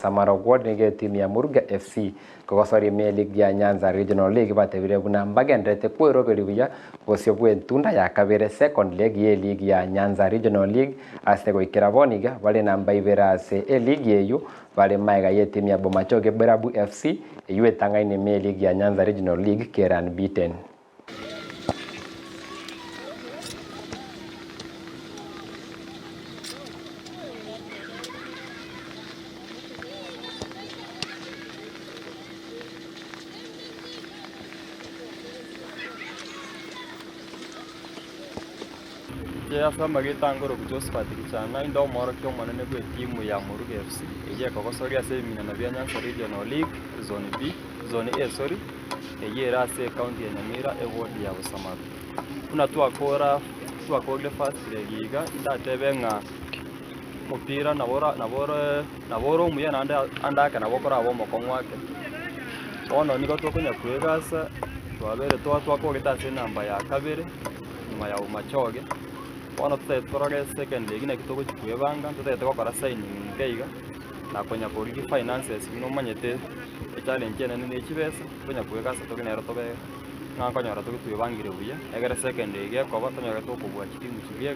Samara Ward nige timu ya Moruga FC kokosori me Ligi ya Nyanza Regional League batebire buna mbagendete kwero beribuya bosyo bwentunda ya kabere second leg ye Ligi ya Nyanza Regional League aste goikera boniga bale namba iberase Ligi yeyo bale maiga ye timu ya Bomachoge Klabu FC eyo tangaine me Ligi ya Nyanza Regional League keran beaten. Asamba gitangoro kujospat kichana indo moro kyo manene gwe timu ya Moruga FC eye kokosori ase mina na bya Nyanza Regional League zone B zone A eye rase county ya Nyamira ward ya Busamaru kuna twakora first leg ndatebenga mupira naboro umuye andaka nabokora abo mokongwake ono niko tokunya kwegasa twabere twakogeta ase namba ya kabere nyuma ya Umachoge ono tutayetoroge second leg na kitoko chikwebanga tutayetoko kora signing keiga na konya korigi finances bino manyete challenge ene ne chibesa konya kwegasa tokinero tobe na konya ra tokitwebangire buya egere second leg ko batonyora tokubwa chitimu chibiega